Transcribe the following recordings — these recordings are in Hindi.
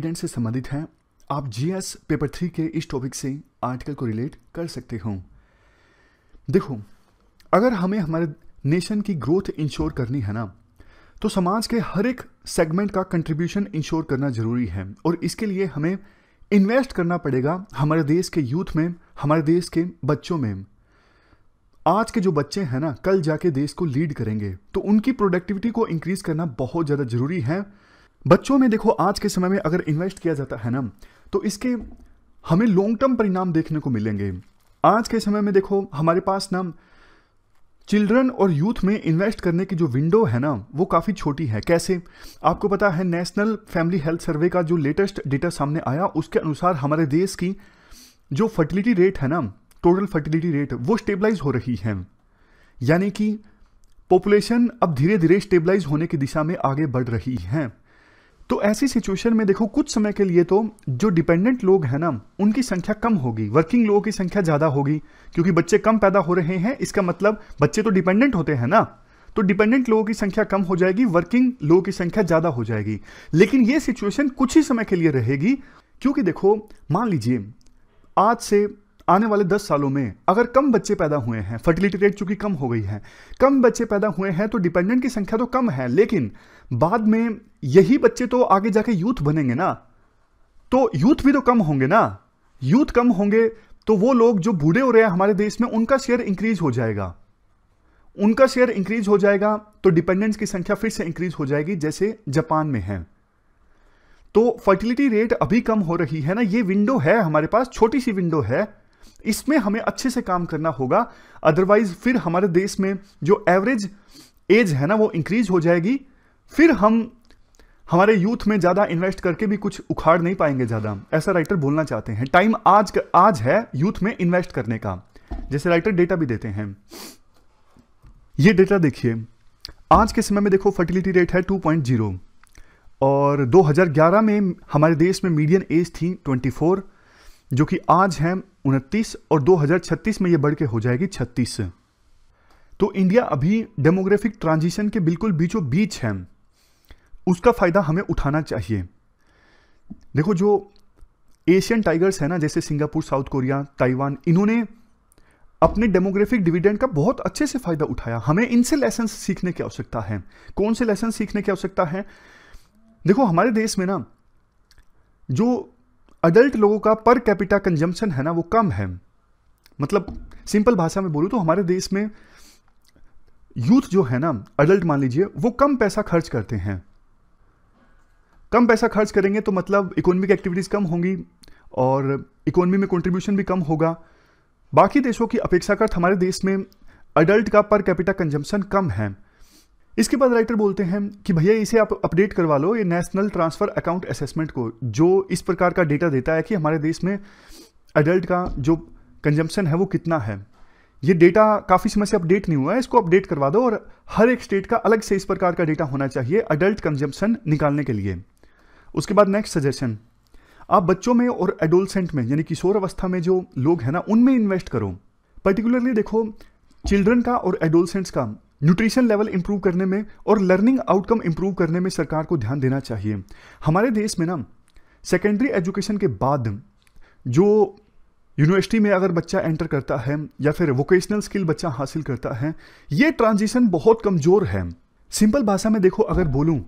कंटेंट से संबंधित हैं, आप जीएस पेपर 3 के इस टॉपिक से आर्टिकल को रिलेट कर सकते हो। देखो, अगर हमें हमारे नेशन की ग्रोथ इंश्योर करनी है ना, तो समाज के हर एक सेगमेंट का कंट्रीब्यूशन इंश्योर करना जरूरी है और इसके लिए हमें इन्वेस्ट करना पड़ेगा हमारे देश के यूथ में, हमारे देश के बच्चों में। आज के जो बच्चे हैं ना, कल जाके देश को लीड करेंगे, तो उनकी प्रोडक्टिविटी को इंक्रीज करना बहुत ज़्यादा जरूरी है। बच्चों में देखो, आज के समय में अगर इन्वेस्ट किया जाता है ना, तो इसके हमें लॉन्ग टर्म परिणाम देखने को मिलेंगे। आज के समय में देखो, हमारे पास ना चिल्ड्रन और यूथ में इन्वेस्ट करने की जो विंडो है ना, वो काफ़ी छोटी है। कैसे? आपको पता है, नेशनल फैमिली हेल्थ सर्वे का जो लेटेस्ट डेटा सामने आया, उसके अनुसार हमारे देश की जो फर्टिलिटी रेट है ना, टोटल फर्टिलिटी रेट, वो स्टेबलाइज हो रही है। यानी कि पॉपुलेशन अब धीरे धीरे स्टेबलाइज होने की दिशा में आगे बढ़ रही है। तो ऐसी सिचुएशन में देखो, कुछ समय के लिए तो जो डिपेंडेंट लोग हैं ना, उनकी संख्या कम होगी, वर्किंग लोगों की संख्या ज़्यादा होगी, क्योंकि बच्चे कम पैदा हो रहे हैं। इसका मतलब बच्चे तो डिपेंडेंट होते हैं ना, तो डिपेंडेंट लोगों की संख्या कम हो जाएगी, वर्किंग लोगों की संख्या ज़्यादा हो जाएगी। लेकिन ये सिचुएशन कुछ ही समय के लिए रहेगी, क्योंकि देखो, मान लीजिए आज से आने वाले 10 सालों में अगर कम बच्चे पैदा हुए हैं, फर्टिलिटी रेट चूंकि कम हो गई है, कम बच्चे पैदा हुए हैं, तो डिपेंडेंट की संख्या तो कम है, लेकिन बाद में यही बच्चे तो आगे जाके यूथ बनेंगे ना, तो यूथ भी तो कम होंगे ना। यूथ कम होंगे तो वो लोग जो बूढ़े हो रहे हैं हमारे देश में, उनका शेयर इंक्रीज हो जाएगा। उनका शेयर इंक्रीज हो जाएगा तो डिपेंडेंट्स की संख्या फिर से इंक्रीज हो जाएगी, जैसे जापान में है। तो फर्टिलिटी रेट अभी कम हो रही है ना, ये विंडो है हमारे पास, छोटी सी विंडो है, इसमें हमें अच्छे से काम करना होगा। अदरवाइज फिर हमारे देश में जो एवरेज एज है ना, वो इंक्रीज हो जाएगी, फिर हम हमारे यूथ में ज्यादा इन्वेस्ट करके भी कुछ उखाड़ नहीं पाएंगे ज्यादा, ऐसा राइटर बोलना चाहते हैं। टाइम आज है यूथ में इन्वेस्ट करने का, जैसे राइटर डेटा भी देते हैं। ये डेटा देखिए, आज के समय में देखो, फर्टिलिटी रेट है 2.0 और 2011 में हमारे देश में मीडियन एज थी 24, जो कि आज है 29 और 2036 में ये बढ़ के हो जाएगी 36। तो इंडिया अभी डेमोग्राफिक ट्रांजिशन के बिल्कुल बीचों बीच है, उसका फायदा हमें उठाना चाहिए। देखो, जो एशियन टाइगर्स है ना, जैसे सिंगापुर, साउथ कोरिया, ताइवान, इन्होंने अपने डेमोग्राफिक डिविडेंड का बहुत अच्छे से फायदा उठाया। हमें इनसे लेसन सीखने की आवश्यकता है। कौन से लेसन सीखने की आवश्यकता है? देखो, हमारे देश में ना जो अडल्ट लोगों का पर कैपिटा कंजम्पशन है ना, वो कम है। मतलब सिंपल भाषा में बोलूं तो हमारे देश में यूथ जो है ना, अडल्ट मान लीजिए, वो कम पैसा खर्च करते हैं। कम पैसा खर्च करेंगे तो मतलब इकोनॉमिक एक्टिविटीज कम होंगी और इकोनॉमी में कंट्रीब्यूशन भी कम होगा। बाकी देशों की अपेक्षाकृत हमारे देश में अडल्ट का पर कैपिटा कंजम्पशन कम है। इसके बाद राइटर बोलते हैं कि भैया इसे आप अपडेट करवा लो, ये नेशनल ट्रांसफर अकाउंट असेसमेंट को, जो इस प्रकार का डेटा देता है कि हमारे देश में अडल्ट का जो कंजम्पशन है वो कितना है। ये डेटा काफ़ी समय से अपडेट नहीं हुआ है, इसको अपडेट करवा दो और हर एक स्टेट का अलग से इस प्रकार का डेटा होना चाहिए अडल्ट कंजम्पशन निकालने के लिए। उसके बाद नेक्स्ट सजेशन, आप बच्चों में और एडोलसेंट में, यानी किशोर अवस्था में जो लोग हैं ना, उनमें इन्वेस्ट करो। पर्टिकुलरली देखो, चिल्ड्रन का और एडोलसेंट्स का न्यूट्रिशन लेवल इंप्रूव करने में और लर्निंग आउटकम इंप्रूव करने में सरकार को ध्यान देना चाहिए। हमारे देश में ना सेकेंडरी एजुकेशन के बाद जो यूनिवर्सिटी में अगर बच्चा एंटर करता है या फिर वोकेशनल स्किल बच्चा हासिल करता है, ये ट्रांजिशन बहुत कमजोर है। सिंपल भाषा में देखो, अगर बोलूं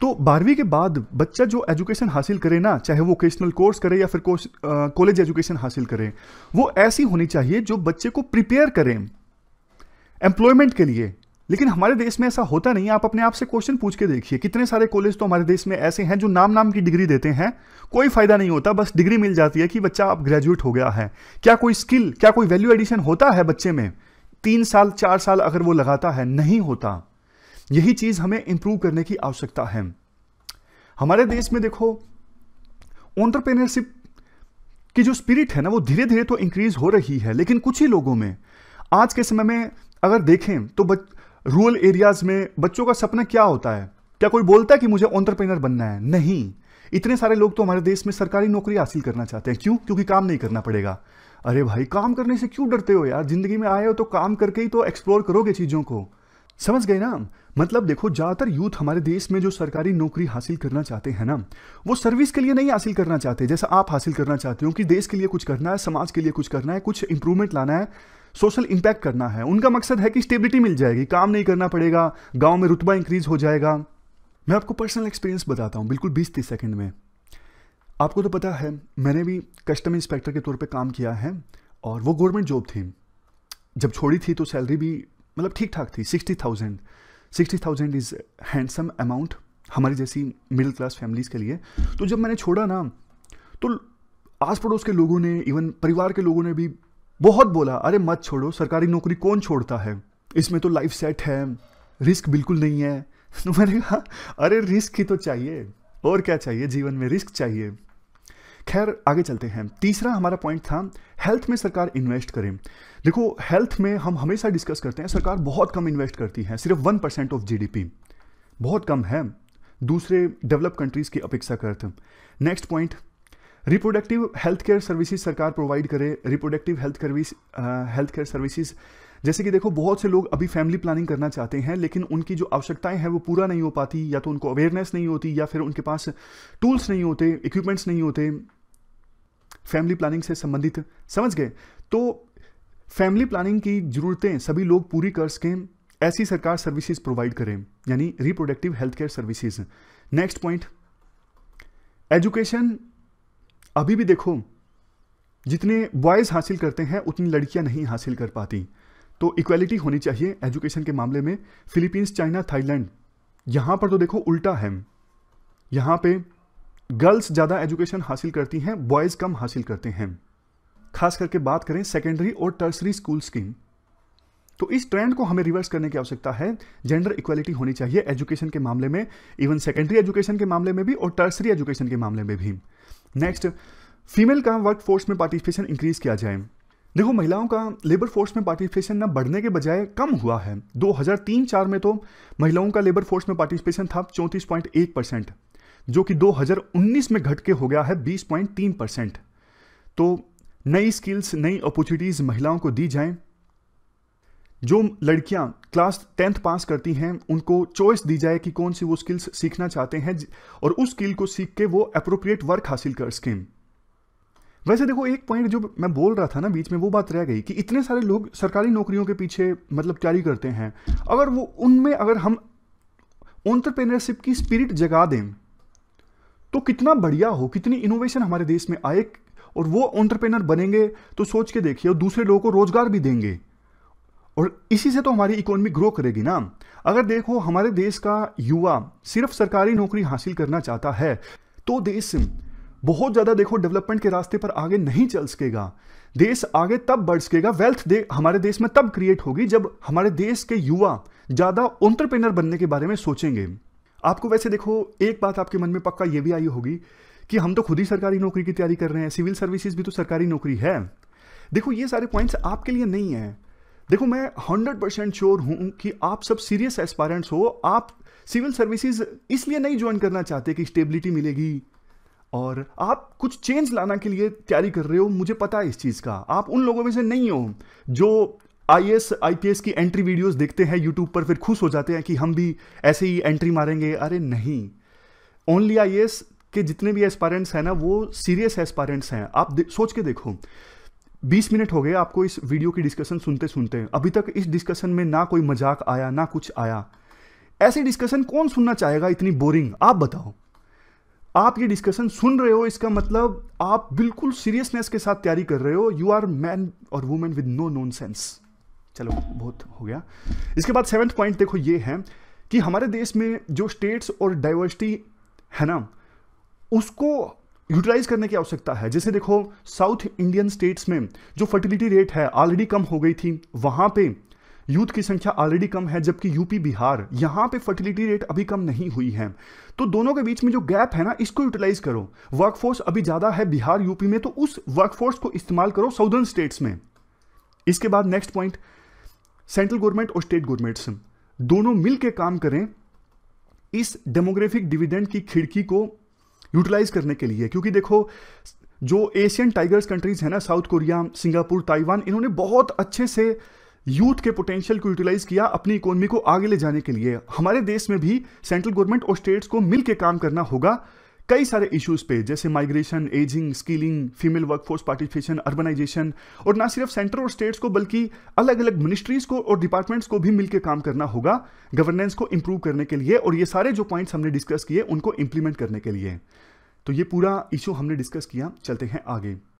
तो 12वीं के बाद बच्चा जो एजुकेशन हासिल करे ना, चाहे वोकेशनल कोर्स करे या फिर कॉलेज एजुकेशन हासिल करे, वो ऐसी होनी चाहिए जो बच्चे को प्रिपेयर करें एम्प्लॉयमेंट के लिए। लेकिन हमारे देश में ऐसा होता नहीं है। आप अपने आप से क्वेश्चन पूछ के देखिए, कितने सारे कॉलेज तो हमारे देश में ऐसे हैं जो नाम की डिग्री देते हैं, कोई फायदा नहीं होता, बस डिग्री मिल जाती है कि बच्चा अब ग्रेजुएट हो गया है। क्या कोई स्किल, क्या कोई वैल्यू एडिशन होता है बच्चे में? 3 साल 4 साल अगर वो लगाता है, नहीं होता। यही चीज हमें इंप्रूव करने की आवश्यकता है। हमारे देश में देखो, एंटरप्रेन्योरशिप की जो स्पिरिट है ना, वो धीरे धीरे तो इंक्रीज हो रही है, लेकिन कुछ ही लोगों में। आज के समय में अगर देखें तो रूरल एरियाज में बच्चों का सपना क्या होता है? क्या कोई बोलता है कि मुझे एंटरप्रेन्योर बनना है? नहीं। इतने सारे लोग तो हमारे देश में सरकारी नौकरी हासिल करना चाहते हैं। क्यों? क्योंकि काम नहीं करना पड़ेगा। अरे भाई, काम करने से क्यों डरते हो यार? जिंदगी में आए हो तो काम करके ही तो एक्सप्लोर करोगे चीजों को। समझ गए ना? मतलब देखो, ज़्यादातर यूथ हमारे देश में जो सरकारी नौकरी हासिल करना चाहते हैं ना, वो सर्विस के लिए नहीं हासिल करना चाहते जैसा आप हासिल करना चाहते हो कि देश के लिए कुछ करना है, समाज के लिए कुछ करना है, कुछ इंप्रूवमेंट लाना है, सोशल इंपैक्ट करना है। उनका मकसद है कि स्टेबिलिटी मिल जाएगी, काम नहीं करना पड़ेगा, गांव में रुतबा इंक्रीज हो जाएगा। मैं आपको पर्सनल एक्सपीरियंस बताता हूँ बिल्कुल 20-30 सेकंड में। आपको तो पता है, मैंने भी कस्टम इंस्पेक्टर के तौर पे काम किया है और वो गवर्नमेंट जॉब थी। जब छोड़ी थी तो सैलरी भी मतलब ठीक ठाक थी, 60,000 इज़ हैंडसम अमाउंट हमारी जैसी मिडिल क्लास फैमिलीज़ के लिए। तो जब मैंने छोड़ा ना, तो आस पड़ोस के लोगों ने, इवन परिवार के लोगों ने भी बहुत बोला, अरे मत छोड़ो, सरकारी नौकरी कौन छोड़ता है, इसमें तो लाइफ सेट है, रिस्क बिल्कुल नहीं है। तो मैंने कहा अरे रिस्क ही तो चाहिए, और क्या चाहिए जीवन में, रिस्क चाहिए। खैर आगे चलते हैं। तीसरा हमारा पॉइंट था, हेल्थ में सरकार इन्वेस्ट करें। देखो, हेल्थ में हम हमेशा डिस्कस करते हैं सरकार बहुत कम इन्वेस्ट करती है, सिर्फ 1% ऑफ जीडीपी, बहुत कम है दूसरे डेवलप कंट्रीज की अपेक्षा करते। Next point, reproductive health care services सरकार प्रोवाइड करे। रिप्रोडक्टिव हेल्थ केयर सर्विसेज, जैसे कि देखो, बहुत से लोग अभी फैमिली प्लानिंग करना चाहते हैं, लेकिन उनकी जो आवश्यकताएं हैं वो पूरा नहीं हो पाती, या तो उनको अवेयरनेस नहीं होती, या फिर उनके पास टूल्स नहीं होते, इक्विपमेंट्स नहीं होते फैमिली प्लानिंग से संबंधित। समझ गए? तो फैमिली प्लानिंग की जरूरतें सभी लोग पूरी कर सकें, ऐसी सरकार सर्विसेज प्रोवाइड करें, यानी reproductive health care services. Next point, education. अभी भी देखो, जितने बॉयज हासिल करते हैं उतनी लड़कियां नहीं हासिल कर पाती, तो इक्वालिटी होनी चाहिए एजुकेशन के मामले में। फिलीपींस, चाइना, थाईलैंड, यहां पर तो देखो उल्टा है, यहां पे गर्ल्स ज़्यादा एजुकेशन हासिल करती हैं, बॉयज़ कम हासिल करते हैं। खास करके बात करें सेकेंडरी और टर्सरी स्कूल्स की, तो इस ट्रेंड को हमें रिवर्स करने की आवश्यकता है। जेंडर इक्वालिटी होनी चाहिए एजुकेशन के मामले में, इवन सेकेंडरी एजुकेशन के मामले में भी और टर्सरी एजुकेशन के मामले में भी। नेक्स्ट, फीमेल का वर्क फोर्स में पार्टिसिपेशन इंक्रीज किया जाए। देखो, महिलाओं का लेबर फोर्स में पार्टिसिपेशन ना बढ़ने के बजाय कम हुआ है। 2003-04 में तो महिलाओं का लेबर फोर्स में पार्टिसिपेशन था 34.1%, जो कि 2019 में घट के हो गया है 20.3%। तो नई स्किल्स, नई अपॉर्चुनिटीज महिलाओं को दी जाएं। जो लड़कियां क्लास 10th पास करती हैं उनको चॉइस दी जाए कि कौन सी वो स्किल्स सीखना चाहते हैं, और उस स्किल को सीख के वो अप्रोप्रिएट वर्क हासिल कर सकें। वैसे देखो, एक पॉइंट जो मैं बोल रहा था ना बीच में, वो बात रह गई कि इतने सारे लोग सरकारी नौकरियों के पीछे मतलब तैयारी करते हैं, अगर वो उनमें अगर हम एंटरप्रेन्योरशिप की स्पिरिट जगा दें तो कितना बढ़िया हो, कितनी इनोवेशन हमारे देश में आए, और वो एंटरप्रेन्योर बनेंगे तो सोच के देखिए, और दूसरे लोगों को रोजगार भी देंगे, और इसी से तो हमारी इकोनॉमी ग्रो करेगी ना। अगर देखो, हमारे देश का युवा सिर्फ सरकारी नौकरी हासिल करना चाहता है तो देश बहुत ज़्यादा देखो डेवलपमेंट के रास्ते पर आगे नहीं चल सकेगा। देश आगे तब बढ़ सकेगा, वेल्थ हमारे देश में तब क्रिएट होगी जब हमारे देश के युवा ज़्यादा एंटरप्रेन्योर बनने के बारे में सोचेंगे। आपको वैसे देखो, एक बात आपके मन में पक्का ये भी आई होगी कि हम तो खुद ही सरकारी नौकरी की तैयारी कर रहे हैं, सिविल सर्विसेज भी तो सरकारी नौकरी है। देखो, ये सारे पॉइंट्स आपके लिए नहीं है। देखो, मैं 100% श्योर हूं कि आप सब सीरियस एस्पायरेंट्स हो। आप सिविल सर्विसेज इसलिए नहीं ज्वाइन करना चाहते कि स्टेबिलिटी मिलेगी, और आप कुछ चेंज लाना के लिए तैयारी कर रहे हो, मुझे पता है इस चीज़ का। आप उन लोगों में से नहीं हो जो IAS IPS की एंट्री वीडियोस देखते हैं यूट्यूब पर, फिर खुश हो जाते हैं कि हम भी ऐसे ही एंट्री मारेंगे। अरे नहीं, ओनली IAS के जितने भी एस्पायरेंट्स हैं ना, वो सीरियस एस्पायरेंट्स हैं। आप सोच के देखो, 20 मिनट हो गए आपको इस वीडियो की डिस्कशन सुनते सुनते, अभी तक इस डिस्कशन में ना कोई मजाक आया ना कुछ आया। ऐसी डिस्कशन कौन सुनना चाहेगा, इतनी बोरिंग? आप बताओ। आप ये डिस्कशन सुन रहे हो, इसका मतलब आप बिल्कुल सीरियसनेस के साथ तैयारी कर रहे हो। यू आर मैन और वुमेन विद नो नॉनसेंस। चलो, बहुत हो गया। इसके बाद 7th पॉइंट देखो, ये है कि हमारे देश में जो स्टेट्स और डाइवर्सिटी है ना, उसको यूटिलाइज करने की आवश्यकता है। जैसे देखो, साउथ इंडियन स्टेट्स में जो फर्टिलिटी रेट है ऑलरेडी कम हो गई थी, वहां पे यूथ की संख्या ऑलरेडी कम है, जबकि यूपी, बिहार, यहां पे फर्टिलिटी रेट अभी कम नहीं हुई है। तो दोनों के बीच में जो गैप है ना, इसको यूटिलाइज करो। वर्कफोर्स अभी ज्यादा है बिहार, यूपी में, तो उस वर्कफोर्स को इस्तेमाल करो साउदर्न स्टेट्स में। इसके बाद नेक्स्ट पॉइंट, सेंट्रल गवर्नमेंट और स्टेट गवर्नमेंट्स दोनों मिलकर काम करें इस डेमोग्राफिक डिविडेंड की खिड़की को यूटिलाइज करने के लिए। क्योंकि देखो, जो एशियन टाइगर्स कंट्रीज है ना, साउथ कोरिया, सिंगापुर, ताइवान, इन्होंने बहुत अच्छे से यूथ के पोटेंशियल को यूटिलाइज किया अपनी इकोनॉमी को आगे ले जाने के लिए। हमारे देश में भी सेंट्रल गवर्नमेंट और स्टेट्स को मिलकर काम करना होगा कई सारे इश्यूज पे, जैसे migration, ageing, skilling, female workforce participation, urbanisation, और ना सिर्फ सेंटर और स्टेट्स को बल्कि अलग अलग मिनिस्ट्रीज को और डिपार्टमेंट्स को भी मिलकर काम करना होगा गवर्नेंस को इंप्रूव करने के लिए, और ये सारे जो पॉइंट्स हमने डिस्कस किए उनको इंप्लीमेंट करने के लिए। तो ये पूरा इशू हमने डिस्कस किया, चलते हैं आगे।